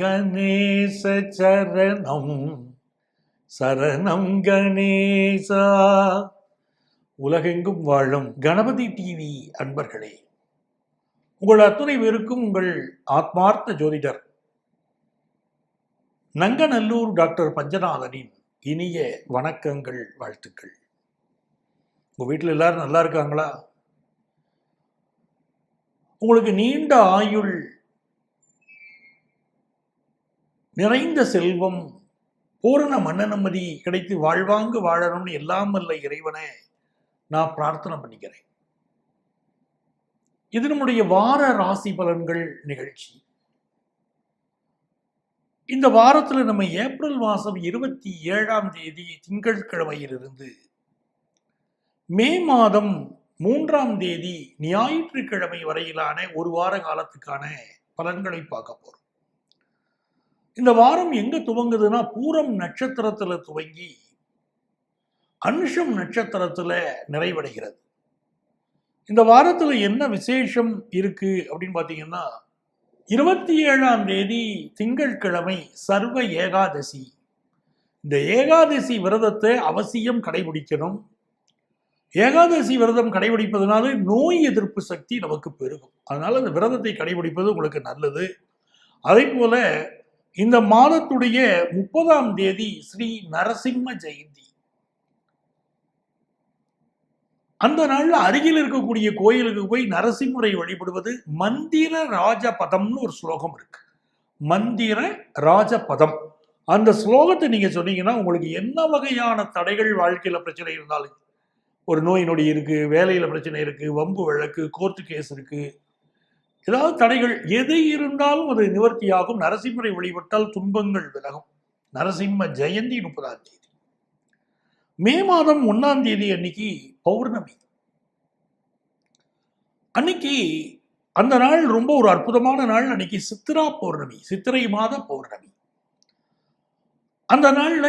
கணேச சரணம் சரணம் கணேசா. உலகெங்கும் வாழும் கணபதி டிவி அன்பர்களே, உங்கள் அத்துணை பேருக்கும் உங்கள் ஆத்மார்த்த ஜோதிடர் நங்கநல்லூர் டாக்டர் பஞ்சநாதனின் இனிய வணக்கங்கள், வாழ்த்துக்கள். உங்க வீட்டில் எல்லாரும் நல்லா இருக்காங்களா? உங்களுக்கு நீண்ட ஆயுள், நிறைந்த செல்வம், பூரண மன நிம்மதி கிடைத்து வாழ்வாங்கு வாழணும்னு எல்லாம் வல்ல இறைவனை நான் பிரார்த்தனை பண்ணிக்கிறேன். இது நம்முடைய வார ராசி பலன்கள் நிகழ்ச்சி. இந்த வாரத்துல நம்ம ஏப்ரல் மாதம் 27ஆம் தேதி திங்கட்கிழமையிலிருந்து மே மாதம் 3ஆம் தேதி ஞாயிற்றுக்கிழமை வரையிலான ஒரு வார காலத்துக்கான பலன்களை பார்க்க போறோம். இந்த வாரம் எங்க துவங்குதுன்னா, பூரம் நட்சத்திரத்துல துவங்கி அனுஷம் நட்சத்திரத்துல நிறைவடைகிறது. இந்த வாரத்துல என்ன விசேஷம் இருக்கு அப்படின்னு பாத்தீங்கன்னா, 27ஆம் தேதி திங்கட்கிழமை சர்வ ஏகாதசி. இந்த ஏகாதசி விரதத்தை அவசியம் கடைபிடிக்கணும். ஏகாதசி விரதம் கடைபிடிப்பதனால நோய் எதிர்ப்பு சக்தி நமக்கு பெருகும். அதனால இந்த விரதத்தை கடைபிடிப்பது உங்களுக்கு நல்லது. அதே போல இந்த மாதத்துடைய 30ஆம் தேதி ஸ்ரீ நரசிம்ம ஜெயந்தி. அந்த நாள்ல அருகில் இருக்கக்கூடிய கோயிலுக்கு போய் நரசிம்மரை வழிபடுவது. மந்திர ராஜபதம்னு ஒரு ஸ்லோகம் இருக்கு. மந்திர ராஜபதம். அந்த ஸ்லோகத்தை நீங்க சொன்னீங்கன்னா, உங்களுக்கு என்ன வகையான தடைகள், வாழ்க்கையில பிரச்சனை இருந்தாலும், ஒரு நோய் நொடி இருக்கு, வேலையில பிரச்சனை இருக்கு, வம்பு வழக்கு, கோர்ட்டு கேஸ் இருக்கு, ஏதாவது தடைகள் எது இருந்தாலும் அது நிவர்த்தியாகும். நரசிம்மரை வழிபட்டால் துன்பங்கள் விலகும். நரசிம்ம ஜெயந்தி 30ஆம் தேதி. மே மாதம் 1ஆம் தேதி அன்னைக்கு பௌர்ணமி. அன்னைக்கு அந்த நாள் ரொம்ப ஒரு அற்புதமான நாள். அன்னைக்கு சித்திரா பௌர்ணமி, சித்திரை மாத பௌர்ணமி. அந்த நாள்ல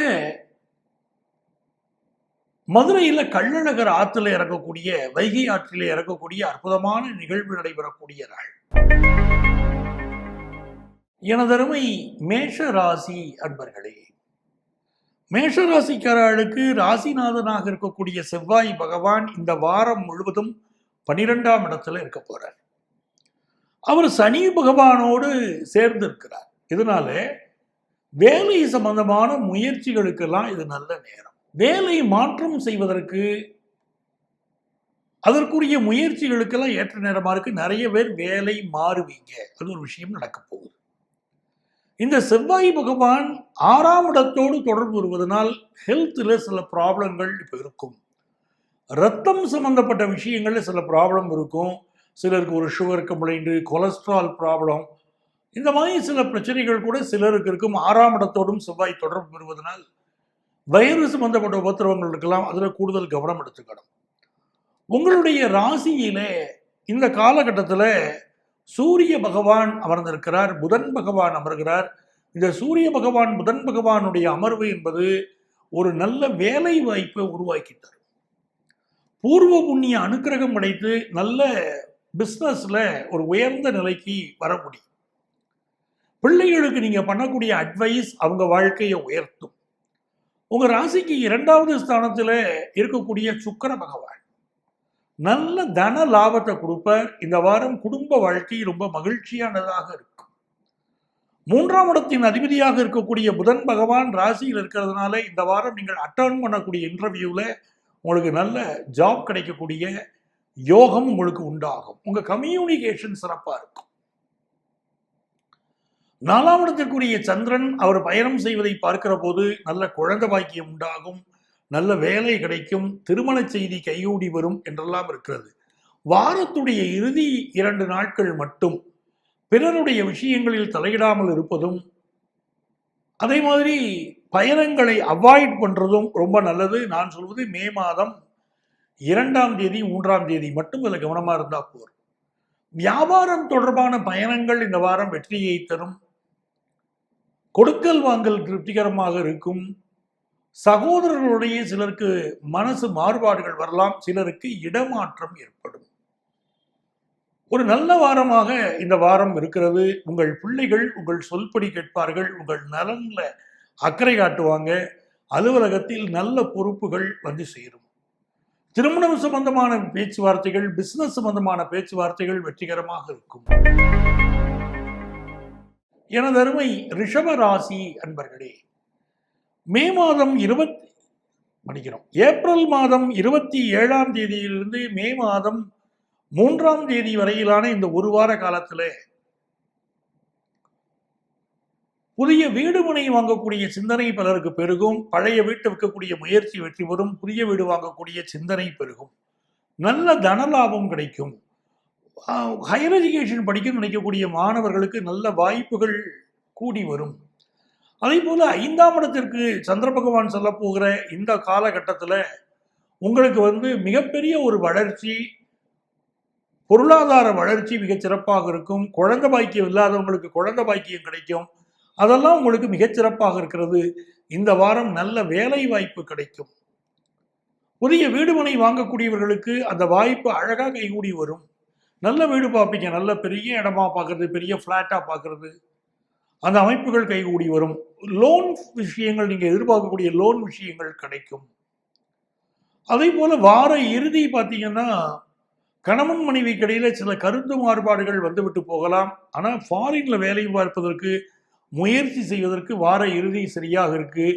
மதுரையில கள்ளழகர் ஆற்றில் இறக்கக்கூடிய, வைகை ஆற்றில் இறக்கக்கூடிய அற்புதமான நிகழ்வு நடைபெறக்கூடிய நாள். எனதருமை மேஷ ராசி அன்பர்களே, மேஷ ராசிக்காரர்களுக்கு ராசிநாதனாக இருக்கக்கூடிய செவ்வாய் பகவான் இந்த வாரம் முழுவதும் 12ஆம் இடத்துல இருக்க போறார். அவர் சனி பகவானோடு சேர்ந்து இருக்கிறார். இதனால வேலை சம்பந்தமான முயற்சிகளுக்கெல்லாம் இது நல்ல நேரம். வேலை மாற்றம் செய்வதற்கு, அதற்குரிய முயற்சிகளுக்கெல்லாம் ஏற்ற நேரமா இருக்கு. நிறைய பேர் வேலை மாறுவீங்க. அது ஒரு விஷயம் நடக்க போகுது. இந்த செவ்வாய் பகவான் 6ஆம் இடத்தோடு தொடர்பு வருவதனால் ஹெல்த்ல சில ப்ராப்ளங்கள் இப்ப இருக்கும். ரத்தம் சம்பந்தப்பட்ட விஷயங்கள்ல சில ப்ராப்ளம் இருக்கும். சிலருக்கு ஒரு சுகர் கம்ப்ளைண்ட், கொலஸ்ட்ரால் ப்ராப்ளம், இந்த மாதிரி சில பிரச்சனைகள் கூட சிலருக்கு இருக்கும். 6ஆம் இடத்தோடும் செவ்வாய் தொடர்பு வருவதனால் வயிறு சம்பந்தப்பட்ட உபத்திரவங்கள் இருக்கலாம். அதுல கூடுதல் கவனம் எடுத்துக்கணும். உங்களுடைய ராசியிலே இந்த காலகட்டத்தில் சூரிய பகவான் அமர்ந்திருக்கிறார், புதன் பகவான் அமர்கிறார். இந்த சூரிய பகவான் புதன் பகவானுடைய அமர்வு என்பது ஒரு நல்ல வேலை வாய்ப்பை உருவாக்கி தரும். பூர்வ புண்ணிய அனுக்கிரகம் கிடைத்து நல்ல பிஸ்னஸ்ல ஒரு உயர்ந்த நிலைக்கு வர முடியும். பிள்ளைகளுக்கு நீங்க பண்ணக்கூடிய அட்வைஸ் அவங்க வாழ்க்கையை உயர்த்தும். உங்க ராசிக்கு 2வது ஸ்தானத்துல இருக்கக்கூடிய சுக்கிர பகவான் நல்ல தன லாபத்தை கொடுப்பார். இந்த வாரம் குடும்ப வாழ்க்கை ரொம்ப மகிழ்ச்சியானதாக இருக்கும். 3ஆம் இடத்தின் அதிபதியாக இருக்கக்கூடிய புதன் பகவான் ராசியில் இருக்கிறதுனால இந்த வாரம் நீங்கள் அட்டெண்ட் பண்ணக்கூடிய இன்டர்வியூல உங்களுக்கு நல்ல ஜாப் கிடைக்கக்கூடிய யோகம் உங்களுக்கு உண்டாகும். உங்க கம்யூனிகேஷன் சிறப்பா இருக்கும். 4ஆம் இடத்திற்குரிய சந்திரன் அவர் பயணம் செய்வதை பார்க்கிற போது நல்ல குழந்தை பாக்கியம் உண்டாகும், நல்ல வேலை கிடைக்கும், திருமண செய்தி கைகூடி வரும் என்றெல்லாம் இருக்கிறது. வாரத்துடைய இறுதி 2 நாட்கள் மட்டும் பிறருடைய விஷயங்களில் தலையிடாமல் இருப்பதும், அதே மாதிரி பயணங்களை அவாய்ட் பண்றதும் ரொம்ப நல்லது. நான் சொல்வது மே மாதம் 2ஆம் தேதி 3ஆம் தேதி மட்டும் இதில் கவனமா இருந்தா போதும். வியாபாரம் தொடர்பான பயணங்கள் இந்த வாரம் வெற்றியை தரும். கொடுக்கல் வாங்கல் திருப்திகரமாக இருக்கும். சகோதரர்களுடைய சிலருக்கு மனசு மாறுபாடுகள் வரலாம், சிலருக்கு இடமாற்றம் ஏற்படும். ஒரு நல்ல வாரமாக இந்த வாரம் இருக்கிறது. உங்கள் பிள்ளைகள் உங்கள் சொல்படி கேட்பார்கள். உங்கள் நலன்ல அக்கறை காட்டுவாங்க. அலுவலகத்தில் நல்ல பொறுப்புகள் வந்து சேரும். திருமணம் சம்பந்தமான பேச்சுவார்த்தைகள், பிசினஸ் சம்பந்தமான பேச்சுவார்த்தைகள் வெற்றிகரமாக இருக்கும். எனது அருமை ரிஷப ராசி அன்பர்களே, மே மாதம் ஏப்ரல் மாதம் 27ஆம் தேதியிலிருந்து மே மாதம் 3ஆம் தேதி வரையிலான இந்த ஒரு வார காலத்துல புதிய வீடு மனை வாங்கக்கூடிய சிந்தனை பலருக்கு பெருகும். பழைய வீட்டை விற்கக்கூடிய முயற்சி வெற்றி பெறும். புதிய வீடு வாங்கக்கூடிய சிந்தனை பெருகும். நல்ல தன லாபம் கிடைக்கும். ஹையர் எஜுகேஷன் படிக்க நினைக்கக்கூடிய மாணவர்களுக்கு நல்ல வாய்ப்புகள் கூடி வரும். அதே போல 5ஆம் இடத்திற்கு சந்திர பகவான் சொல்ல போகிற இந்த காலகட்டத்தில் உங்களுக்கு மிகப்பெரிய ஒரு வளர்ச்சி, பொருளாதார வளர்ச்சி மிகச் சிறப்பாக இருக்கும். குழந்தை பாக்கியம் இல்லாதவங்களுக்கு குழந்தை பாக்கியம் கிடைக்கும். அதெல்லாம் உங்களுக்கு மிகச்சிறப்பாக இருக்கிறது. இந்த வாரம் நல்ல வேலை வாய்ப்பு கிடைக்கும். புதிய வீடு மனை வாங்கக்கூடியவர்களுக்கு அந்த வாய்ப்பு அழகாக கைகூடி வரும். நல்ல வீடு பார்ப்பீங்க. நல்ல பெரிய இடமா பார்க்கறது, பெரிய ஃப்ளாட்டாக பார்க்கறது, அந்த அமைப்புகள் கைகூடி வரும். லோன் விஷயங்கள், நீங்கள் எதிர்பார்க்கக்கூடிய லோன் விஷயங்கள் கிடைக்கும். அதே போல வார இறுதி பார்த்தீங்கன்னா கணவன் மனைவிக்கு இடையில சில கருத்து மாறுபாடுகள் வந்துவிட்டு போகலாம். ஆனால் ஃபாரின்ல வேலை பார்ப்பதற்கு முயற்சி செய்வதற்கு வார இறுதி சரியாக இருக்கு.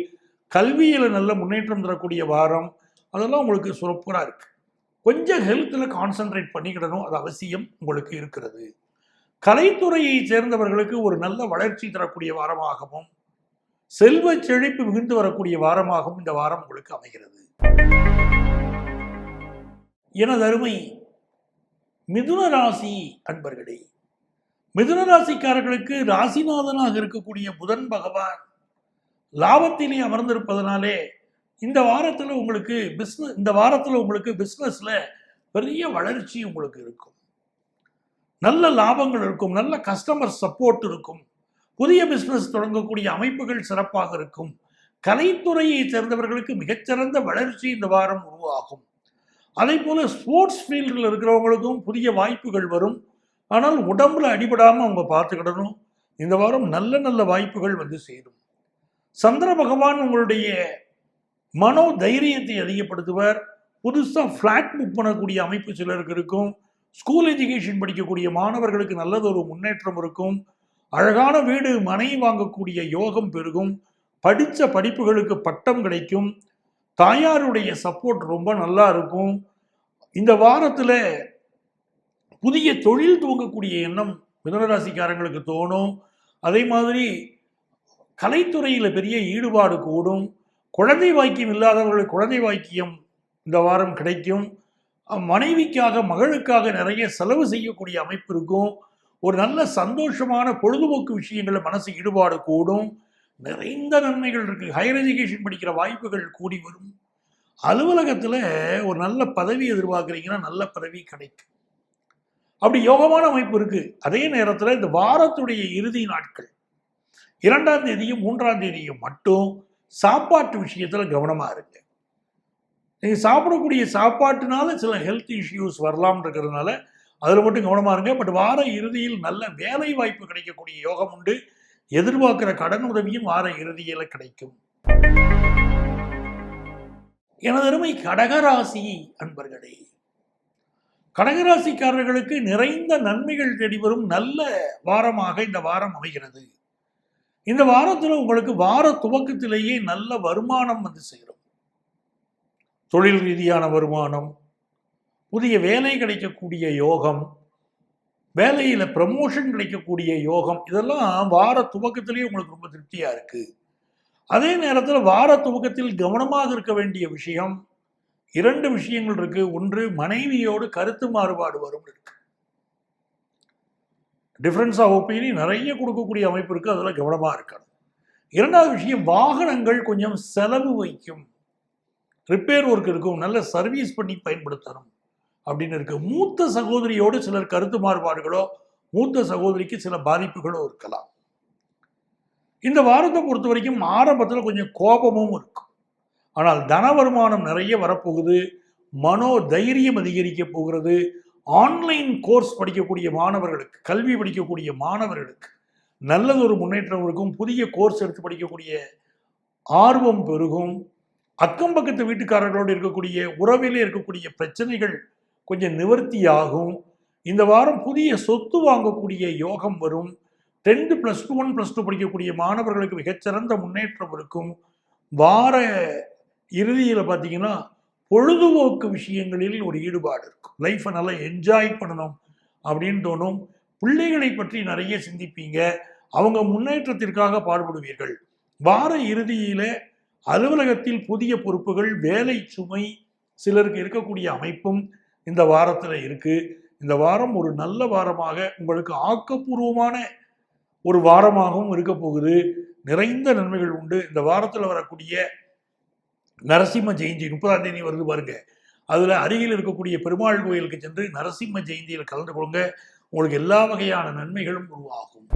கல்வியில நல்ல முன்னேற்றம் தரக்கூடிய வாரம். அதெல்லாம் உங்களுக்கு சூப்பராக இருக்கு. கொஞ்சம் ஹெல்த்தில் கான்சென்ட்ரேட் பண்ணிக்கிடணும், அது அவசியம் உங்களுக்கு இருக்கிறது. கலைத்துறையை சேர்ந்தவர்களுக்கு ஒரு நல்ல வளர்ச்சி தரக்கூடிய வாரமாகவும் செல்வ செழிப்பு மிகுந்து வரக்கூடிய வாரமாகவும் இந்த வாரம் உங்களுக்கு அமைகிறது. எனது அருமை மிதுன ராசி அன்பர்களே, மிதுன ராசிக்காரர்களுக்கு ராசிநாதனாக இருக்கக்கூடிய புதன் பகவான் லாபத்திலே அமர்ந்திருப்பதனாலே இந்த வாரத்தில் உங்களுக்கு பிஸ்னஸ்ல பெரிய வளர்ச்சி உங்களுக்கு இருக்கும். நல்ல லாபங்கள் இருக்கும். நல்ல கஸ்டமர் சப்போர்ட் இருக்கும். புதிய பிஸ்னஸ் தொடங்கக்கூடிய அமைப்புகள் சிறப்பாக இருக்கும். கலைத்துறையை சேர்ந்தவர்களுக்கு மிகச்சிறந்த வளர்ச்சி இந்த வாரம் உருவாகும். அதே போல ஸ்போர்ட்ஸ் ஃபீல்டில் இருக்கிறவங்களுக்கும் புதிய வாய்ப்புகள் வரும். ஆனால் உடம்புல அடிபடாமல் அவங்க பார்த்துக்கிடணும். இந்த வாரம் நல்ல நல்ல வாய்ப்புகள் வந்து சேரும். சந்திர பகவான் உங்களுடைய மனோ தைரியத்தை அதிகப்படுத்துவார். புதுசாக ஃப்ளாட் புக் பண்ணக்கூடிய அமைப்பு சிலருக்கு இருக்கும். ஸ்கூல் எஜுகேஷன் படிக்கக்கூடிய மாணவர்களுக்கு நல்லதொரு முன்னேற்றம் இருக்கும். அழகான வீடு மனை வாங்கக்கூடிய யோகம் பெருகும். படித்த படிப்புகளுக்கு பட்டம் கிடைக்கும். தாயாருடைய சப்போர்ட் ரொம்ப நல்லா இருக்கும். இந்த வாரத்தில் புதிய தொழில் துவங்கக்கூடிய எண்ணம் மிதுனராசிக்காரங்களுக்கு தோணும். அதே மாதிரி கலைத்துறையில் பெரிய ஈடுபாடு கூடும். குழந்தை வாக்கியம் இல்லாதவர்களுக்கு குழந்தை வாக்கியம் இந்த வாரம் கிடைக்கும். மனைவிக்காக மகளுக்காக நிறைய செலவு செய்யக்கூடிய அமைப்பு இருக்கும். ஒரு நல்ல சந்தோஷமான பொழுதுபோக்கு விஷயங்களில் மனசு ஈடுபாடு கூடும். நிறைந்த நன்மைகள் இருக்கு. ஹையர் எஜுகேஷன் படிக்கிற வாய்ப்புகள் கூடி வரும். அலுவலகத்தில் ஒரு நல்ல பதவி எதிர்பார்க்குறீங்கன்னா நல்ல பதவி கிடைக்கும். அப்படி யோகமான அமைப்பு இருக்கு. அதே நேரத்தில் இந்த வாரத்துடைய இறுதி நாட்கள் 2ஆம் தேதியும் 3ஆம் தேதியும் மட்டும் சாப்பாட்டு விஷயத்தில் கவனமாக இருங்க. நீங்கள் சாப்பிடக்கூடிய சாப்பாட்டுனால சில ஹெல்த் இஷ்யூஸ் வரலாம் இருக்கிறதுனால அதில் மட்டும் கவனமாக இருங்க. பட் வார இறுதியில் நல்ல வேலை வாய்ப்பு கிடைக்கக்கூடிய யோகம் உண்டு. எதிர்பார்க்கிற கடன் உதவியும் வார இறுதியில் கிடைக்கும். எனது அருமை கடகராசி அன்பர்களே, கடகராசிக்காரர்களுக்கு நிறைந்த நன்மைகள் தேடி வரும் நல்ல வாரமாக இந்த வாரம் அமைகிறது. இந்த வாரத்தில் உங்களுக்கு வார துவக்கத்திலேயே நல்ல வருமானம் வந்து சேரும். தொழில் ரீதியான வருமானம், புதிய வேலை கிடைக்கக்கூடிய யோகம், வேலையில் ப்ரமோஷன் கிடைக்கக்கூடிய யோகம், இதெல்லாம் வார துவக்கத்திலேயே உங்களுக்கு ரொம்ப திருப்தியாக இருக்கு. அதே நேரத்தில் வார துவக்கத்தில் கவனமாக இருக்க வேண்டிய விஷயம் 2 விஷயங்கள் இருக்கு. ஒன்று, மனைவியோடு கருத்து மாறுபாடு வரும் இருக்கு. டிஃபரன்ஸ் ஆஃப் ஒப்பீனியன் நிறைய கொடுக்கக்கூடிய அமைப்பு இருக்கு. அதில் கவனமாக இருக்கணும். 2வது விஷயம், வாகனங்கள் கொஞ்சம் செலவு வைக்கும். ரிப்பேர் ஒர்க் இருக்கும். நல்ல சர்வீஸ் பண்ணி பயன்படுத்தணும் அப்படின்னு இருக்கு. மூத்த சகோதரியோடு சிலர் கருத்து மாறுபாடுகளோ மூத்த சகோதரிக்கு சில பாதிப்புகளோ இருக்கலாம். இந்த வாரத்தை பொறுத்த வரைக்கும் ஆரம்பத்தில் கொஞ்சம் கோபமும் இருக்கும். ஆனால் தன வருமானம் நிறைய வரப்போகுது. மனோ தைரியம் அதிகரிக்க போகிறது. ஆன்லைன் கோர்ஸ் படிக்கக்கூடிய மாணவர்களுக்கு, கல்வி படிக்கக்கூடிய மாணவர்களுக்கு நல்லதொரு முன்னேற்றம் இருக்கும். புதிய கோர்ஸ் எடுத்து படிக்கக்கூடிய ஆர்வம் பெருகும். அக்கம் பக்கத்து வீட்டுக்காரர்களோடு இருக்கக்கூடிய உறவிலே இருக்கக்கூடிய பிரச்சனைகள் கொஞ்சம் நிவர்த்தியாகும். இந்த வாரம் புதிய சொத்து வாங்கக்கூடிய யோகம் வரும். 10th +2 1 +2 படிக்கக்கூடிய மாணவர்களுக்கு மிகச்சிறந்த முன்னேற்றம் இருக்கும். வார இறுதியில் பார்த்தீங்கன்னா பொழுதுபோக்கு விஷயங்களில் ஒரு ஈடுபாடு இருக்கும். லைஃப்பை நல்லா என்ஜாய் பண்ணணும் அப்படின்னு தோணும். பிள்ளைகளை பற்றி நிறைய சிந்திப்பீங்க. அவங்க முன்னேற்றத்திற்காக பாடுபடுவீர்கள். வார இறுதியில அலுவலகத்தில் புதிய பொறுப்புகள், வேலை சுமை சிலருக்கு இருக்கக்கூடிய அமைப்பும் இந்த வாரத்தில் இருக்கு. இந்த வாரம் ஒரு நல்ல வாரமாக உங்களுக்கு ஆக்கப்பூர்வமான ஒரு வாரமாகவும் இருக்க போகுது. நிறைந்த நன்மைகள் உண்டு. இந்த வாரத்தில் வரக்கூடிய நரசிம்ம ஜெயந்தி 30ஆம் தேதி வருது பாருங்க. அதுல அருகில் இருக்கக்கூடிய பெருமாள் கோயிலுக்கு சென்று நரசிம்ம ஜெயந்தியில் கலந்து கொள்ளுங்க. உங்களுக்கு எல்லா வகையான நன்மைகளும் உருவாகும்.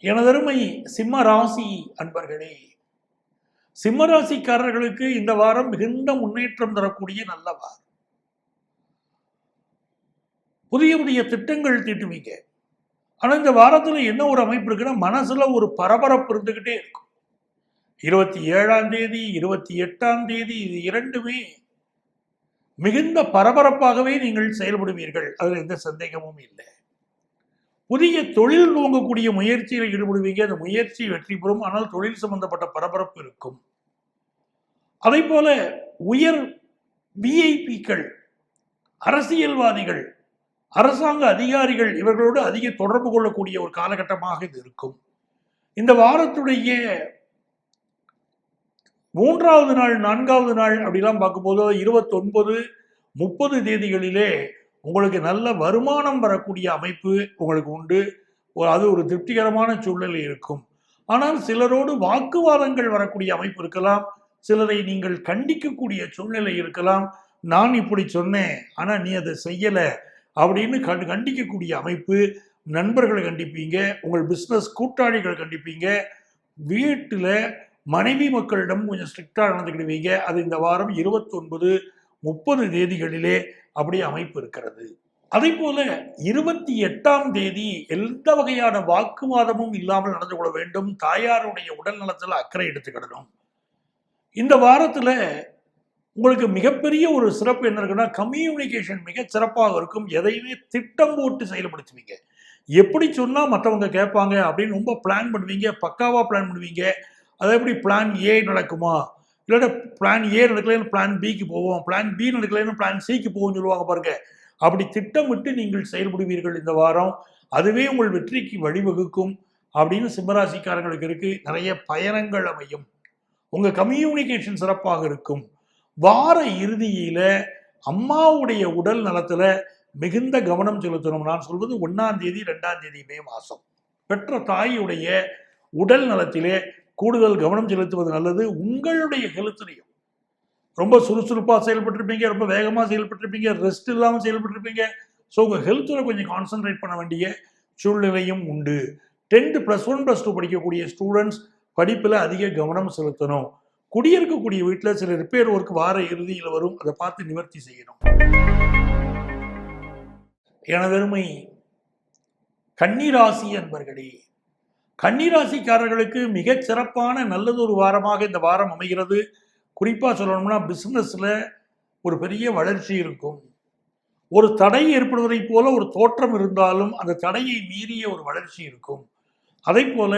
எனதருமை சிம்ம ராசி அன்பர்களே, சிம்ம ராசிக்காரர்களுக்கு இந்த வாரம் மிகுந்த முன்னேற்றம் தரக்கூடிய நல்ல வாரம். புதிய புதிய திட்டங்கள் தீட்டுவீங்க. ஆனா இந்த வாரத்துல என்ன ஒரு அமைப்பு இருக்குன்னா, மனசுல ஒரு பரபரப்பு இருந்துகிட்டே இருக்கும். 27ஆம் தேதி 28ஆம் தேதி இது இரண்டுமே மிகுந்த பரபரப்பாகவே நீங்கள் செயல்படுவீர்கள். அதில் எந்த சந்தேகமும் இல்லை. புதிய தொழில் துவங்கக்கூடிய முயற்சியில் ஈடுபடுவீங்க. அந்த முயற்சி வெற்றி பெறும். ஆனால் தொழில் சம்பந்தப்பட்ட பரபரப்பு இருக்கும். அதே போல உயர் விஐபிக்கள், அரசியல்வாதிகள், அரசாங்க அதிகாரிகள் இவர்களோடு அதிக தொடர்பு கொள்ளக்கூடிய ஒரு காலகட்டமாக இது இருக்கும். இந்த வாரத்துடைய 3வது நாள் 4வது நாள் அப்படிலாம் பார்க்கும்போது 29 30 தேதிகளிலே உங்களுக்கு நல்ல வருமானம் வரக்கூடிய அமைப்பு உங்களுக்கு உண்டு. அது ஒரு திருப்திகரமான சூழ்நிலை இருக்கும். ஆனால் சிலரோடு வாக்குவாதங்கள் வரக்கூடிய அமைப்பு இருக்கலாம். சிலரை நீங்கள் கண்டிக்கக்கூடிய சூழ்நிலை இருக்கலாம். நான் இப்படி சொன்னேன் ஆனா நீ அதை செய்யல அப்படின்னு கண்டிக்கக்கூடிய அமைப்பு. நண்பர்களை கண்டிப்பீங்க, உங்கள் பிசினஸ் கூட்டாளிகளை கண்டிப்பீங்க. வீட்டுல மனைவி மக்களிடம் கொஞ்சம் ஸ்ட்ரிக்டா நடந்துக்கிடுவீங்க. அது இந்த வாரம் 29 30 தேதிகளிலே அப்படி அமைப்பு இருக்கிறது. அதே போல 28ஆம் தேதி எந்த வகையான வாக்குவாதமும் இல்லாமல் நடந்து கொள்ள வேண்டும். தாயாருடைய உடல் நலத்தில் அக்கறை எடுத்துக்கிடணும். இந்த வாரத்துல உங்களுக்கு மிகப்பெரிய ஒரு சிறப்பு என்ன இருக்குன்னா, கம்யூனிகேஷன் மிக சிறப்பாக இருக்கும். எதையுமே திட்டம் போட்டு செயல்படுத்துவீங்க. எப்படி சொன்னா மற்றவங்க கேட்பாங்க அப்படின்னு ரொம்ப பிளான் பண்ணுவீங்க. பக்காவா பிளான் பண்ணுவீங்க. அதை எப்படி பிளான் ஏ நடக்குமா, இல்லாட்ட பிளான் ஏ நடக்கலன்னு பிளான் பிக்கு போவோம், பிளான் பி நடக்கலன்னு பிளான் சிக்கு போவோம்னு சொல்லுவாங்க பாருங்க. அப்படி திட்டமிட்டு நீங்கள் செயல்படுவீர்கள் இந்த வாரம். அதுவே உங்கள் வெற்றிக்கு வழிவகுக்கும் அப்படின்னு சிம்மராசிக்காரங்களுக்கு இருக்கு. நிறைய பயணங்கள் அமையும். உங்க கம்யூனிகேஷன் சிறப்பாக இருக்கும். வார இறுதியில அம்மாவுடைய உடல் நலத்துல மிகுந்த கவனம் செலுத்தணும். நான் சொல்வது 1ஆம் தேதி 2ஆம் தேதி மே மாசம் பெற்ற தாயுடைய உடல் நலத்திலே கூடுதல் கவனம் செலுத்துவது நல்லது. உங்களுடைய ஹெல்த்லையும் ரொம்ப சுறுசுறுப்பா செயல்பட்டிருப்பீங்க, ரொம்ப வேகமா செயல்பட்டிருப்பீங்க, ரெஸ்ட் இல்லாம செயல்பட்டிருப்பீங்க. ஸோ உங்க ஹெல்த்ல கொஞ்சம் கான்சென்ட்ரேட் பண்ண வேண்டிய சூழ்நிலையும் உண்டு. 10th +1 +2 படிக்கக்கூடிய ஸ்டூடெண்ட்ஸ் படிப்புல அதிக கவனம் செலுத்தணும். குடியிருக்கக்கூடிய வீட்டில் சில ரிப்பேர் ஒர்க் வார இறுதியில் வரும். அதை பார்த்து நிவர்த்தி செய்யணும். எனதருமை கன்னிராசி அன்பர்களே, கன்னிராசிக்காரர்களுக்கு மிகச் சிறப்பான நல்லதொரு வாரமாக இந்த வாரம் அமைகிறது. குறிப்பா சொல்லணும்னா பிசினஸ்ல ஒரு பெரிய வளர்ச்சி இருக்கும். ஒரு தடை ஏற்படுவதை போல ஒரு தோற்றம் இருந்தாலும் அந்த தடையை மீறிய ஒரு வளர்ச்சி இருக்கும். அதே போல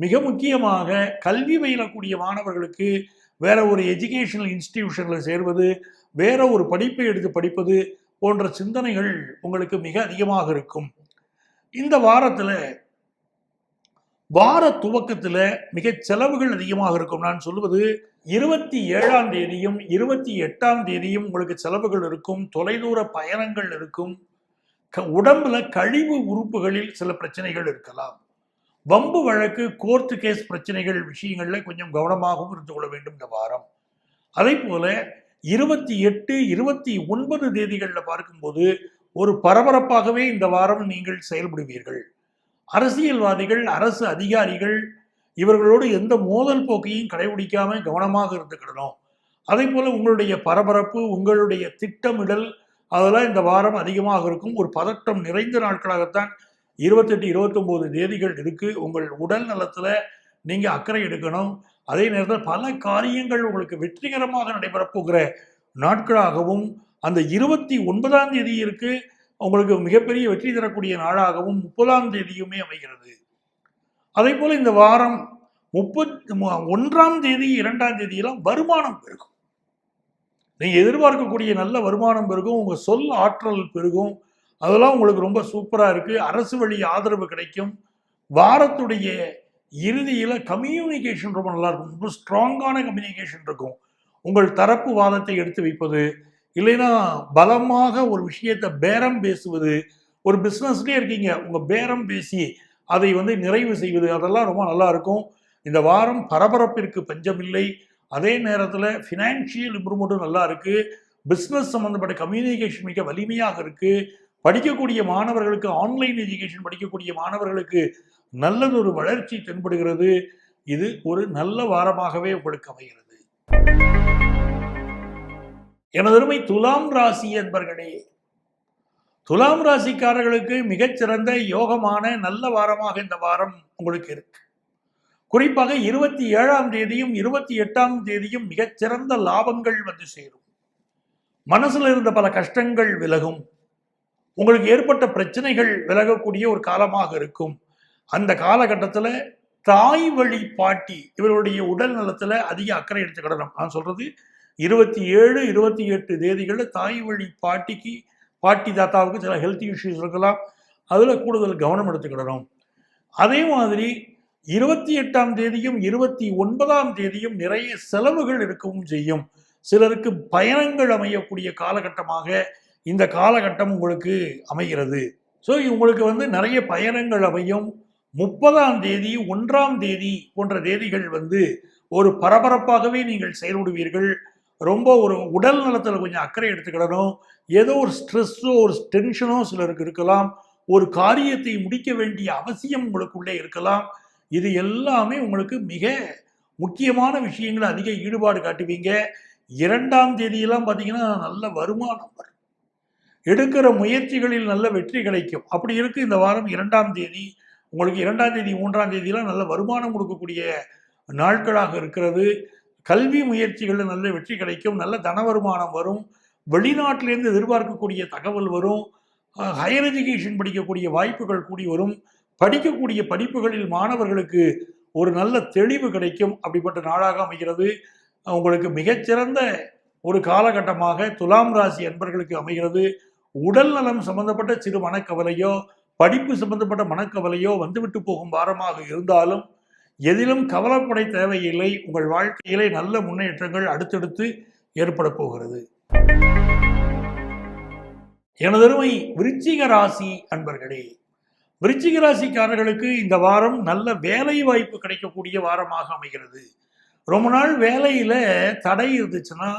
மிக முக்கியமாக கல்வி பயிலக்கூடிய மாணவர்களுக்கு வேற ஒரு எஜுகேஷனல் இன்ஸ்டிடியூஷன்ல சேர்வது, வேற ஒரு படிப்பை எடுத்து படிப்பது போன்ற சிந்தனைகள் உங்களுக்கு மிக அதிகமாக இருக்கும். இந்த வாரத்துல வார துவக்கத்துல மிக செலவுகள் அதிகமாக இருக்கும். நான் சொல்லுவது 27ஆம் தேதியும் 28ஆம் தேதியும் உங்களுக்கு செலவுகள் இருக்கும். தொலைதூர பயணங்கள் இருக்கும். உடம்புல கழிவு உறுப்புகளில் சில பிரச்சனைகள் இருக்கலாம். வம்பு வழக்கு, கோர்ட்டு கேஸ் பிரச்சனைகள் விஷயங்கள்ல கொஞ்சம் கவனமாகவும் இருந்து கொள்ள வேண்டும் இந்த வாரம். அதே போல 28 29 தேதிகளில் பார்க்கும்போது ஒரு பரபரப்பாகவே இந்த வாரம் நீங்கள் செயல்படுவீர்கள். அரசியல்வாதிகள், அரசு அதிகாரிகள் இவர்களோடு எந்த மோதல் போக்கையும் கடைபிடிக்காம கவனமாக இருந்துக்கிடணும். அதே போல உங்களுடைய பரபரப்பு, உங்களுடைய திட்டமிடல் அதெல்லாம் இந்த வாரம் அதிகமாக இருக்கும். ஒரு பதட்டம் நிறைந்த நாட்களாகத்தான் 28, 29 தேதிகள் இருக்கு. உங்கள் உடல் நலத்துல நீங்க அக்கறை எடுக்கணும். அதே நேரத்தில் பல காரியங்கள் உங்களுக்கு வெற்றிகரமாக நடைபெறப் போகிற நாட்களாகவும், அந்த 29ஆம் தேதி இருக்கு உங்களுக்கு மிகப்பெரிய வெற்றி தரக்கூடிய நாளாகவும் 30ஆம் தேதியுமே அமைகிறது. அதே போல இந்த வாரம் 31ஆம் தேதி 2ஆம் தேதியெல்லாம் வருமானம் பெருகும். நீங்க எதிர்பார்க்கக்கூடிய நல்ல வருமானம் பெருகும். உங்க சொல் ஆற்றல் பெருகும். அதெல்லாம் உங்களுக்கு ரொம்ப சூப்பரா இருக்கு. அரசு வழி ஆதரவு கிடைக்கும். வாரத்துடைய இறுதியில கம்யூனிகேஷன் ரொம்ப நல்லா இருக்கும். ரொம்ப ஸ்ட்ராங்கான கம்யூனிகேஷன் இருக்கும். உங்கள் தரப்பு வாதத்தை எடுத்து வைப்பது, இல்லைன்னா பலமாக ஒரு விஷயத்தை பேரம் பேசுவது. ஒரு பிசினஸ்லயே இருக்கீங்க, உங்க பேரம் பேசி அதை நிறைவு செய்வது, அதெல்லாம் ரொம்ப நல்லா இருக்கும். இந்த வாரம் பரபரப்பிற்கு பஞ்சமில்லை. அதே நேரத்தில் ஃபினான்ஷியல் இம்ப்ரூவ்மெண்ட்டும் நல்லா இருக்கு. பிஸ்னஸ் சம்பந்தப்பட்ட கம்யூனிகேஷன் மிக வலிமையாக இருக்கு. படிக்கக்கூடிய மாணவர்களுக்கு, ஆன்லைன் எஜுகேஷன் படிக்கக்கூடிய மாணவர்களுக்கு நல்லதொரு வளர்ச்சி தென்படுகிறது. இது ஒரு நல்ல வாரமாகவே உங்களுக்கு அமைகிறது. எனதருமை துலாம் ராசி என்பர்களே, துலாம் ராசிக்காரர்களுக்கு மிகச்சிறந்த யோகமான நல்ல வாரமாக இந்த வாரம் உங்களுக்கு இருக்கு. குறிப்பாக 27ஆம் தேதியும் 28ஆம் தேதியும் மிகச்சிறந்த லாபங்கள் சேரும். மனசுல இருந்த பல கஷ்டங்கள் விலகும். உங்களுக்கு ஏற்பட்ட பிரச்சனைகள் விலகக்கூடிய ஒரு காலமாக இருக்கும். அந்த காலகட்டத்தில் தாய் வழி பாட்டி இவருடைய உடல் நலத்துல அதிக அக்கறை எடுத்துக்கிடணும். நான் சொல்றது 27, 28 தேதிகளில் தாய் வழி பாட்டி தாத்தாவுக்கு சில ஹெல்த் இஷ்யூஸ் இருக்கலாம். அதுல கூடுதல் கவனம் எடுத்துக்கிடணும். அதே மாதிரி 28ஆம் தேதியும் 29ஆம் தேதியும் நிறைய செலவுகள் இருக்கவும் செய்யும். சிலருக்கு பயணங்கள் அமையக்கூடிய காலகட்டமாக இந்த காலகட்டம் உங்களுக்கு அமைகிறது. ஸோ உங்களுக்கு நிறைய பயணங்கள் அமையும். 30ஆம் தேதி, 1ஆம் தேதி போன்ற தேதிகள் ஒரு பரபரப்பாகவே நீங்கள் செயல்படுவீர்கள். ரொம்ப ஒரு உடல் நலத்தில் கொஞ்சம் அக்கறை எடுத்துக்கிடணும். ஏதோ ஒரு ஸ்ட்ரெஸ்ஸோ ஒரு டென்ஷனோ சிலருக்கு இருக்கலாம். ஒரு காரியத்தை முடிக்க வேண்டிய அவசியம் உங்களுக்குள்ளே இருக்கலாம். இது எல்லாமே உங்களுக்கு மிக முக்கியமான விஷயங்களை அதிக ஈடுபாடு காட்டுவீங்க. 2ஆம் தேதியெல்லாம் பார்த்தீங்கன்னா நல்ல வருமானம் வரும். எடுக்கிற முயற்சிகளில் நல்ல வெற்றி கிடைக்கும். அப்படி இருக்கு இந்த வாரம் 2ஆம் தேதி. உங்களுக்கு 2ஆம் தேதி 3ஆம் தேதியெல்லாம் நல்ல வருமானம் கொடுக்கக்கூடிய நாட்களாக இருக்கிறது. கல்வி முயற்சிகளில் நல்ல வெற்றி கிடைக்கும். நல்ல தன வருமானம் வரும். வெளிநாட்டிலேருந்து எதிர்பார்க்கக்கூடிய தகவல் வரும். ஹையர் எஜுகேஷன் படிக்கக்கூடிய வாய்ப்புகள் கூடி வரும். படிக்கக்கூடிய படிப்புகளில் மாணவர்களுக்கு ஒரு நல்ல தெளிவு கிடைக்கும். அப்படிப்பட்ட நாளாக அமைகிறது. உங்களுக்கு மிகச்சிறந்த ஒரு காலகட்டமாக துலாம் ராசி அன்பர்களுக்கு அமைகிறது. உடல் நலம் சம்பந்தப்பட்ட சிறு மனக்கவலையோ, படிப்பு சம்பந்தப்பட்ட மனக்கவலையோ வந்துவிட்டு போகும் வாரமாக இருந்தாலும் எதிலும் கவலைப்படை தேவையில்லை. உங்கள் வாழ்க்கையிலே நல்ல முன்னேற்றங்கள் அடுத்தடுத்து ஏற்பட போகிறது. எனதருமை விருச்சிக ராசி அன்பர்களே, விருச்சிக ராசிக்காரர்களுக்கு இந்த வாரம் நல்ல வேலை வாய்ப்பு கிடைக்கக்கூடிய வாரமாக அமைகிறது. ரொம்ப நாள் வேலையில தடை இருந்துச்சுன்னா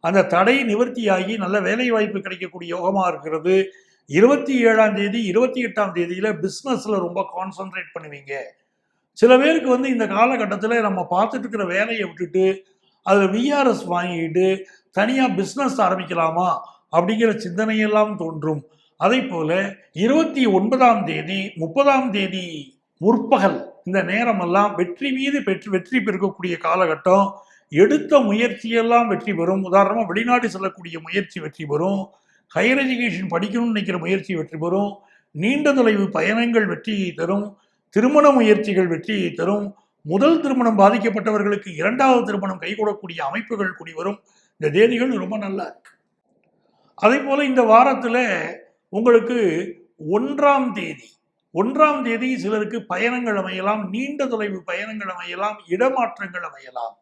அந்த தடை நிவர்த்தியாகி நல்ல வேலை வாய்ப்பு கிடைக்கக்கூடிய யோகமாக இருக்கிறது. 27ஆம் தேதி 28ஆம் தேதியில பிஸ்னஸ்ல ரொம்ப கான்சென்ட்ரேட் பண்ணுவீங்க. சில பேருக்கு இந்த காலகட்டத்தில் நம்ம பார்த்துட்டு இருக்கிற வேலையை விட்டுட்டு அதில் விஆர்எஸ் வாங்கிட்டு தனியாக பிஸ்னஸ் ஆரம்பிக்கலாமா அப்படிங்கிற சிந்தனையெல்லாம் தோன்றும். அதே போல 29ஆம் தேதி 30ஆம் தேதி முற்பகல் இந்த நேரமெல்லாம் வெற்றி மீது வெற்றி பெருக்கக்கூடிய காலகட்டம். எடுத்த முயற்சியெல்லாம் வெற்றி பெறும். உதாரணமாக வெளிநாடு செல்லக்கூடிய முயற்சி வெற்றி பெறும். ஹையர் எஜுகேஷன் படிக்கணும்னு நினைக்கிற முயற்சி வெற்றி பெறும். நீண்ட தொலைவு பயணங்கள் வெற்றியை தரும். திருமண முயற்சிகள் வெற்றியை தரும். முதல் திருமணம் பாதிக்கப்பட்டவர்களுக்கு 2வது திருமணம் கைகூடக்கூடிய அமைப்புகள் கூடி வரும். இந்த தேதிகள் ரொம்ப நல்லா இருக்கு. அதே போல இந்த வாரத்தில் உங்களுக்கு 1ஆம் தேதி சிலருக்கு பயணங்கள் அமையலாம். நீண்ட தொலைவு பயணங்கள் அமையலாம். இடமாற்றங்கள் அமையலாம்.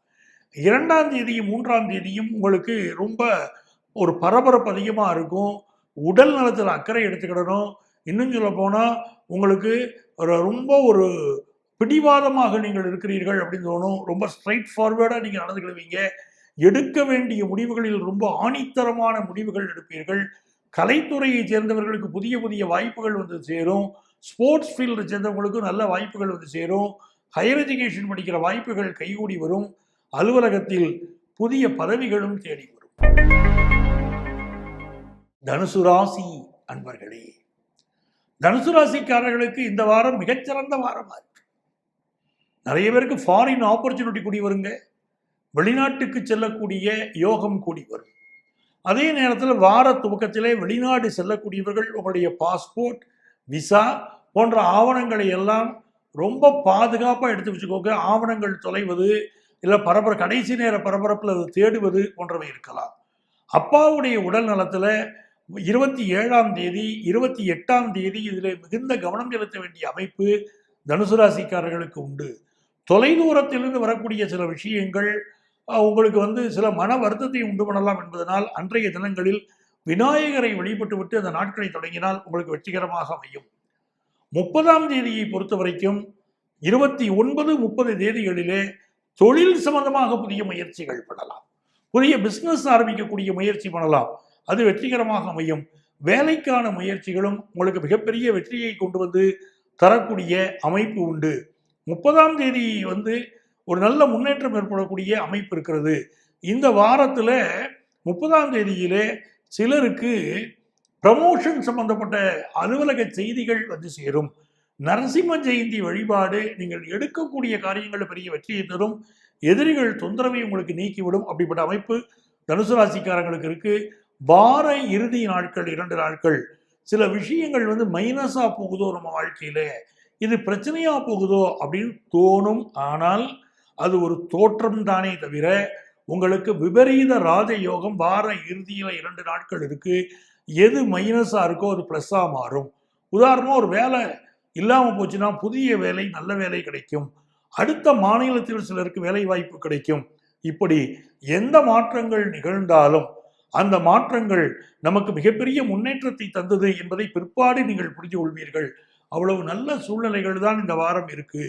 2ஆம் தேதியும் 3ஆம் தேதியும் உங்களுக்கு ரொம்ப ஒரு பரபரப்பு அதிகமாக இருக்கும். உடல் நலத்தில் அக்கறை எடுத்துக்கிடணும். இன்னும் சொல்ல போனால் உங்களுக்கு ரொம்ப ஒரு பிடிவாதமாக நீங்கள் இருக்கிறீர்கள் அப்படின்னு தோணும். ரொம்ப ஸ்ட்ரைட் ஃபார்வேர்டாக நீங்கள் நடந்துக்கிடுவீங்க. எடுக்க வேண்டிய முடிவுகளில் ரொம்ப ஆணித்தரமான முடிவுகள் எடுப்பீர்கள். கலைத்துறையை சேர்ந்தவர்களுக்கு புதிய புதிய வாய்ப்புகள் சேரும். ஸ்போர்ட்ஸ் ஃபீல்டை சேர்ந்தவங்களுக்கு நல்ல வாய்ப்புகள் சேரும். ஹையர் எஜுகேஷன் படிக்கிற வாய்ப்புகள் கைகூடி வரும். அலுவலகத்தில் புதிய பதவிகளும் தேடி வரும். தனுசு ராசி அன்பர்களே, தனுசு ராசிக்காரர்களுக்கு இந்த வாரம் மிகச்சிறந்த வாரமா இருக்கு. நிறைய பேருக்கு ஃபாரின் ஆப்பர்ச்சுனிட்டி கூடி வருங்க. வெளிநாட்டுக்கு செல்லக்கூடிய யோகம் கூடி வரும். அதே நேரத்தில் வார துவக்கத்திலே வெளிநாடு செல்லக்கூடியவர்கள் உங்களுடைய பாஸ்போர்ட், விசா போன்ற ஆவணங்களை எல்லாம் ரொம்ப பாதுகாப்பாக எடுத்து வச்சுக்கோங்க. ஆவணங்கள் தொலைவது இல்லை கடைசி நேர பரபரப்பில் அது தேடுவது போன்றவை இருக்கலாம். அப்பாவுடைய உடல் நலத்தில் 27ஆம் தேதி 28ஆம் தேதி இதில் மிகுந்த கவனம் செலுத்த வேண்டிய அமைப்பு தனுசு ராசிக்காரர்களுக்கு உண்டு. தொலைதூரத்திலிருந்து வரக்கூடிய சில விஷயங்கள் உங்களுக்கு சில மன வருத்தத்தை உண்டு பண்ணலாம் என்பதனால் அன்றைய தினங்களில் விநாயகரை வழிபட்டு விட்டு அந்த நாட்களை தொடங்கினால் உங்களுக்கு வெற்றிகரமாக அமையும். 30ஆம் தேதியை பொறுத்த வரைக்கும் 29, 30 தேதிகளிலே தொழில் சம்பந்தமாக புதிய முயற்சிகள் பண்ணலாம். புதிய பிஸ்னஸ் ஆரம்பிக்கக்கூடிய முயற்சி பண்ணலாம். அது வெற்றிகரமாக அமையும். வேலைக்கான முயற்சிகளும் உங்களுக்கு மிகப்பெரிய வெற்றியை கொண்டு வந்து தரக்கூடிய அமைப்பு உண்டு. 30ஆம் தேதி ஒரு நல்ல முன்னேற்றம் ஏற்படக்கூடிய அமைப்பு இருக்கிறது. இந்த வாரத்தில் 30ஆம் தேதியிலே சிலருக்கு ப்ரமோஷன் சம்பந்தப்பட்ட அலுவலக செய்திகள் சேரும். நரசிம்ம ஜெயந்தி வழிபாடு நீங்கள் எடுக்கக்கூடிய காரியங்களில் பெரிய வெற்றியை தரும். எதிரிகள் தொந்தரவை உங்களுக்கு நீக்கிவிடும். அப்படிப்பட்ட அமைப்பு தனுசு ராசிக்காரங்களுக்கு இருக்கு. வார இறுதி நாட்கள் 2 நாட்கள் சில விஷயங்கள் மைனஸா போகுதோ, நம்ம வாழ்க்கையில இது பிரச்சனையா போகுதோ அப்படின்னு தோணும். ஆனால் அது ஒரு தோற்றம் தானே தவிர உங்களுக்கு விபரீத ராஜயோகம் வார இறுதியில 2 நாட்கள் இருக்கு. எது மைனஸா இருக்கோ அது பிளஸ்ஸா மாறும். உதாரணம், ஒரு வேலை இல்லாமல் போச்சுன்னா புதிய வேலை, நல்ல வேலை கிடைக்கும். அடுத்த மாநிலத்தில் சிலருக்கு வேலை வாய்ப்பு கிடைக்கும். இப்படி எந்த மாற்றங்கள் நிகழ்ந்தாலும் அந்த மாற்றங்கள் நமக்கு மிகப்பெரிய முன்னேற்றத்தை தந்தது என்பதை பிற்பாடு நீங்கள் புரிந்து கொள்வீர்கள். அவ்வளவு நல்ல சூழ்நிலைகள் தான் இந்த வாரம் இருக்கு.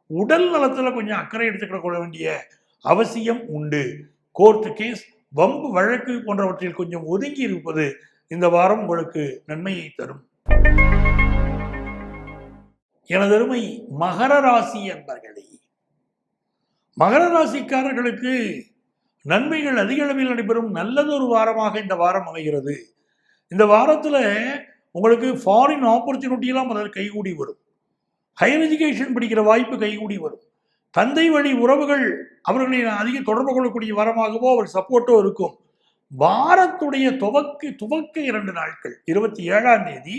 உடல் நலத்தில் கொஞ்சம் அக்கறை எடுத்துக்கிட கொள்ள வேண்டிய அவசியம் உண்டு. கோர்ட் கேஸ், வம்பு வழக்கு போன்றவற்றில் கொஞ்சம் ஒதுங்கி இருப்பது இந்த வாரம் உங்களுக்கு நன்மையை தரும். எனதருமை மகர ராசி அன்பர்களே, மகர ராசிக்காரர்களுக்கு நன்மைகள் அதிக அளவில் நடைபெறும் நல்லதொரு வாரமாக இந்த வாரம் அமைகிறது. இந்த வாரத்தில் உங்களுக்கு ஃபாரின் ஆப்பர்ச்சுனிட்டியெல்லாம் முதல்ல கைகூடி வரும். ஹையர் எஜுகேஷன் படிக்கிற வாய்ப்பு கைகூடி வரும். தந்தை வழி உறவுகள் அவர்களை அதிக தொடர்பு கொள்ளக்கூடிய வாரமாகவோ அவர் சப்போர்ட்டோ இருக்கும். வாரத்துடைய துவக்க 2 நாட்கள் 27ஆம் தேதி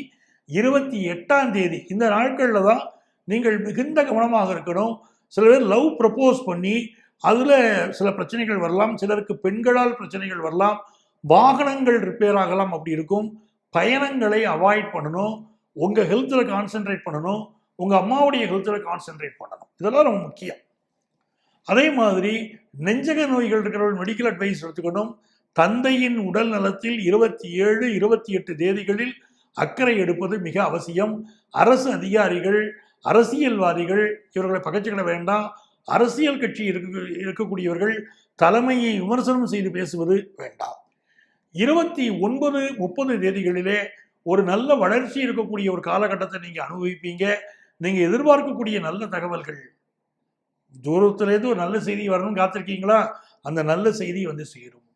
28ஆம் தேதி இந்த நாட்களில் தான் நீங்கள் மிகுந்த கவனமாக இருக்கணும். சில பேர் லவ் ப்ரப்போஸ் பண்ணி அதில் சில பிரச்சனைகள் வரலாம். சிலருக்கு பெண்களால் பிரச்சனைகள் வரலாம். வாகனங்கள் ரிப்பேர் ஆகலாம். அப்படி இருக்கும். பயணங்களை அவாய்ட் பண்ணணும். உங்கள் ஹெல்த்தில் கான்சென்ட்ரேட் பண்ணணும். உங்கள் அம்மாவுடைய ஹெல்த்தில் கான்சென்ட்ரேட் பண்ணணும். இதெல்லாம் ரொம்ப முக்கியம். அதே மாதிரி நெஞ்சக நோய்கள் இருக்கிறவர்கள் மெடிக்கல் அட்வைஸ் எடுத்துக்கணும். தந்தையின் உடல் நலத்தில் 27, 28 தேதிகளில் அக்கறை எடுப்பது மிக அவசியம். அரசு அதிகாரிகள், அரசியல்வாதிகள் இவர்களை பகைச்சுக்கிட வேண்டாம். அரசியல் கட்சி இருக்கக்கூடியவர்கள் தலைமையை விமர்சனம் செய்து பேசுவது வேண்டாம். 29, 30 தேதிகளிலே ஒரு நல்ல வளர்ச்சி இருக்கக்கூடிய ஒரு காலகட்டத்தை நீங்கள் அனுபவிப்பீங்க. நீங்கள் எதிர்பார்க்கக்கூடிய நல்ல தகவல்கள், தூரத்துலேருந்து ஒரு நல்ல செய்தி வரணும்னு காத்திருக்கீங்களா, அந்த நல்ல செய்தி சேரும்.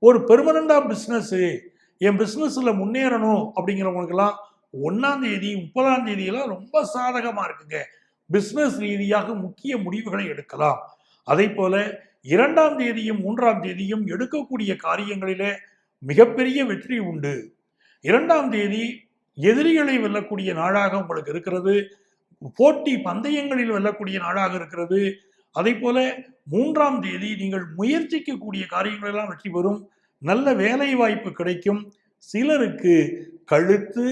ஒரு பெர்மனண்டா பிஸ்னஸ்ஸு, என் பிஸ்னஸில் முன்னேறணும் அப்படிங்கிறவங்களுக்கெல்லாம் 1ஆம் தேதி 30ஆம் தேதியெல்லாம் ரொம்ப சாதகமாக இருக்குங்க. பிஸ்னஸ் ரீதியாக முக்கிய முடிவுகளை எடுக்கலாம். அதே போல 2ஆம் தேதியும் 3ஆம் தேதியும் எடுக்கக்கூடிய காரியங்களிலே மிகப்பெரிய வெற்றி உண்டு. 2ஆம் தேதி எதிரிகளை வெல்லக்கூடிய நாளாக உங்களுக்கு இருக்கிறது. போட்டி பந்தயங்களில் வெல்லக்கூடிய நாளாக இருக்கிறது. அதே போல 3ஆம் தேதி நீங்கள் முயற்சிக்கக்கூடிய காரியங்களெல்லாம் வெற்றி பெறும். நல்ல வேலை வாய்ப்பு கிடைக்கும். சிலருக்கு கழுத்து,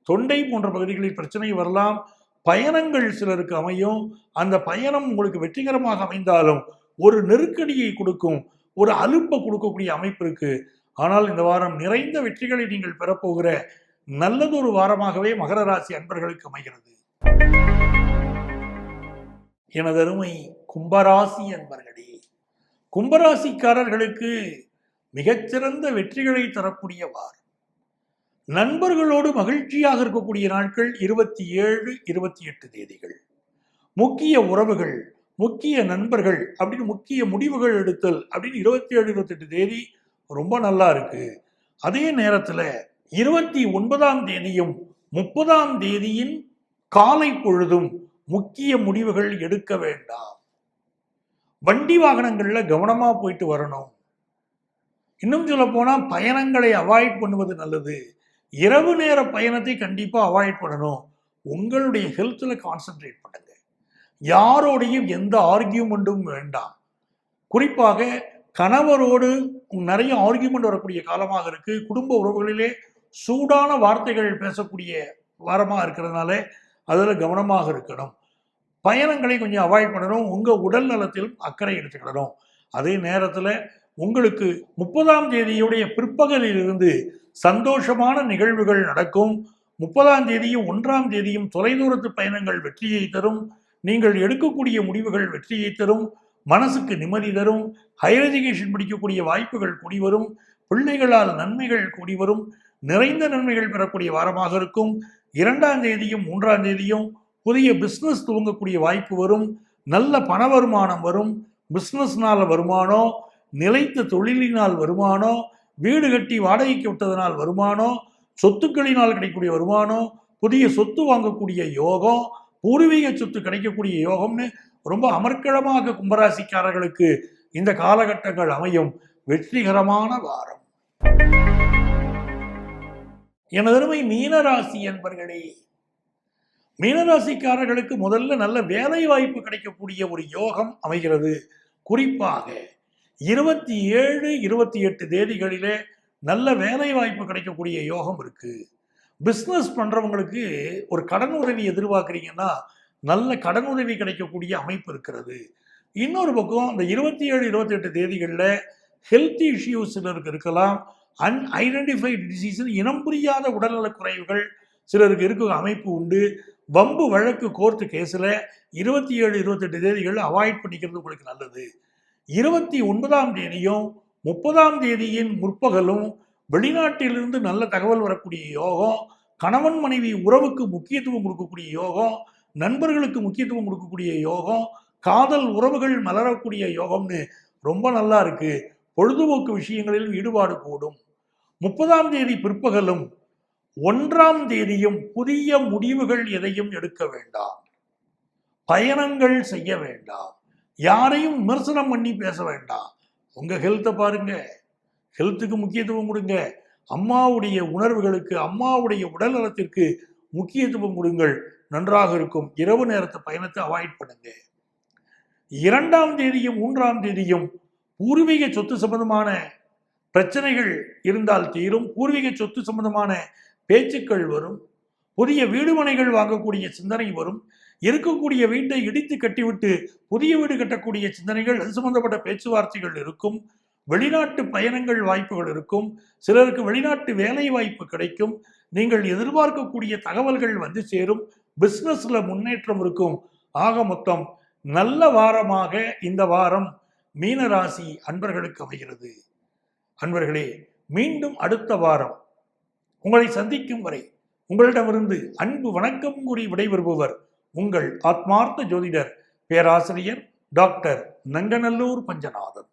தொண்டை போன்ற பகுதிகளில் பிரச்சனை வரலாம். பயணங்கள் சிலருக்கு அமையும். அந்த பயணம் உங்களுக்கு வெற்றிகரமாக அமைந்தாலும் ஒரு நெருக்கடியை கொடுக்கும், ஒரு அலுப்பை கொடுக்கக்கூடிய அமைப்பு இருக்கு. ஆனால் இந்த வாரம் நிறைந்த வெற்றிகளை நீங்கள் பெறப்போகிற நல்லதொரு வாரமாகவே மகர ராசி அன்பர்களுக்கு அமைகிறது. எனது அருமை கும்பராசி அன்பர்களே, கும்பராசிக்காரர்களுக்கு மிகச்சிறந்த வெற்றிகளை தரக்கூடிய வாரம். நண்பர்களோடு மகிழ்ச்சியாக இருக்கக்கூடிய நாட்கள் 27, 28 தேதிகள். முக்கிய உறவுகள், முக்கிய நண்பர்கள் அப்படின்னு முக்கிய முடிவுகள் எடுத்தல் அப்படின்னு 27, 28 தேதி ரொம்ப நல்லா இருக்கு. அதே நேரத்தில் 29ஆம் தேதியும் 30ஆம் தேதியின் காலை பொழுதும் முக்கிய முடிவுகள் எடுக்க வேண்டாம். வண்டி வாகனங்கள்ல கவனமா போயிட்டு வரணும். இன்னும் சொல்ல போனா பயணங்களை அவாய்ட் பண்ணுவது நல்லது. இரவு நேர பயணத்தை கண்டிப்பா அவாய்ட் பண்ணணும். உங்களுடைய ஹெல்த்ல கான்சென்ட்ரேட் பண்ணுங்க. யாரோடையும் எந்த ஆர்கியூமெண்ட்டும் வேண்டாம். குறிப்பாக கணவரோடு நிறைய ஆர்கியூமெண்ட் வரக்கூடிய காலமாக இருக்கு. குடும்ப உறவுகளிலே சூடான வார்த்தைகள் பேசக்கூடிய வாரமாக இருக்கிறதுனால அதில் கவனமாக இருக்கணும். பயணங்களை கொஞ்சம் அவாய்ட் பண்ணணும். உங்கள் உடல் நலத்திலும் அக்கறை எடுத்துக்கிடணும். அதே நேரத்தில் உங்களுக்கு 30ஆம் தேதியுடைய பிற்பகலில் இருந்து சந்தோஷமான நிகழ்வுகள் நடக்கும். 30ஆம் தேதியும் 1ஆம் தேதியும் தொலைதூரத்து பயணங்கள் வெற்றியை தரும். நீங்கள் எடுக்கக்கூடிய முடிவுகள் வெற்றியை தரும். மனசுக்கு நிம்மதி தரும். ஹையர் எஜுகேஷன் படிக்கக்கூடிய வாய்ப்புகள் கூடி வரும். பிள்ளைகளால் நன்மைகள் கூடி வரும். நிறைந்த நன்மைகள் பெறக்கூடிய வாரமாக இருக்கும். 2ஆம் தேதியும் 3ஆம் தேதியும் புதிய பிஸ்னஸ் துவங்கக்கூடிய வாய்ப்பு வரும். நல்ல பண வருமானம் வரும். பிஸ்னஸ்னால வருமானம், நிலைத்த தொழிலினால் வருமானம், வீடு கட்டி வாடகைக்கு விட்டதனால் வருமானம், சொத்துக்களினால் கிடைக்கக்கூடிய வருமானம், புதிய சொத்து வாங்கக்கூடிய யோகம், பூர்வீக சொத்து கிடைக்கக்கூடிய யோகம்னு ரொம்ப அமர்க்களமாக கும்பராசிக்காரர்களுக்கு இந்த காலகட்டங்கள் அமையும். வெற்றிகரமான வாரம். எனதருமை மீனராசி என்பர்களே, மீனராசிக்காரர்களுக்கு முதல்ல நல்ல வேலை வாய்ப்பு கிடைக்கக்கூடிய ஒரு யோகம் அமைகிறது. குறிப்பாக 27, 28 தேதிகளிலே நல்ல வேலை வாய்ப்பு கிடைக்கக்கூடிய யோகம் இருக்கு. பிஸ்னஸ் பண்றவங்களுக்கு ஒரு கடன் உதவி எதிர்பார்க்குறீங்கன்னா நல்ல கடன் உதவி கிடைக்கக்கூடிய அமைப்பு இருக்கிறது. இன்னொரு பக்கம் அந்த 27, 28 தேதிகளில் ஹெல்த் இஷ்யூஸ் சிலருக்கு இருக்கலாம். அன்ஐடென்டிஃபைடு டிசீஸ், இனம் புரியாத உடல்நலக் குறைவுகள் சிலருக்கு இருக்க அமைப்பு உண்டு. வம்பு வழக்கு கோர்ட்டு கேஸில் 27, 28 தேதிகள் அவாய்ட் பண்ணிக்கிறது உங்களுக்கு நல்லது. 29ஆம் தேதியும் 30ஆம் தேதியின் முற்பகலும் வெளிநாட்டிலிருந்து நல்ல தகவல் வரக்கூடிய யோகம், கணவன் மனைவி உறவுக்கு முக்கியத்துவம் கொடுக்கக்கூடிய யோகம், நண்பர்களுக்கு முக்கியத்துவம் கொடுக்கக்கூடிய யோகம், காதல் உறவுகள் மலரக்கூடிய யோகம்னு ரொம்ப நல்லா இருக்கு. பொழுதுபோக்கு விஷயங்களில் ஈடுபாடு கூடும். 30ஆம் தேதி பிற்பகலும் 1ஆம் தேதியும் புதிய முடிவுகள் எதையும் எடுக்க வேண்டாம். பயணங்கள் செய்ய வேண்டாம். யாரையும் விமர்சனம் பண்ணி பேச வேண்டாம். உங்க ஹெல்த்தை பாருங்க. ஹெல்த்துக்கு முக்கியத்துவம் கொடுங்க. அம்மாவுடைய உணர்வுகளுக்கு, அம்மாவுடைய உடல் நலத்திற்கு முக்கியத்துவம் கொடுங்கள். நன்றாக இருக்கும். இரவு நேரத்து பயணத்தை அவாய்ட் பண்ணுங்க. 2ஆம் தேதியும் 3ஆம் தேதியும் பூர்வீக சொத்து சம்பந்தமான பிரச்சனைகள் இருந்தால் தீரும். பூர்வீக சொத்து சம்பந்தமான பேச்சுக்கள் வரும். புதிய வீடுமனைகள் வாங்கக்கூடிய சிந்தனை வரும். இருக்கக்கூடிய வீட்டை இடித்து கட்டிவிட்டு புதிய வீடு கட்டக்கூடிய சிந்தனைகள், அது சம்பந்தப்பட்ட பேச்சுவார்த்தைகள் இருக்கும். வெளிநாட்டு பயணங்கள் வாய்ப்புகள் இருக்கும். சிலருக்கு வெளிநாட்டு வேலை வாய்ப்பு கிடைக்கும். நீங்கள் எதிர்பார்க்கக்கூடிய தகவல்கள் வந்து சேரும். பிஸ்னஸ்ல முன்னேற்றம் இருக்கும். ஆக மொத்தம் நல்ல வாரமாக இந்த வாரம் மீனராசி அன்பர்களுக்கு அமைகிறது. அன்பர்களே, மீண்டும் அடுத்த வாரம் உங்களை சந்திக்கும் வரை உங்களிடமிருந்து அன்பு வணக்கம் கூறி விடைபெறுபவர் உங்கள் ஆத்மார்த்த ஜோதிடர் பேராசிரியர் டாக்டர் நங்கநல்லூர் பஞ்சநாதன்.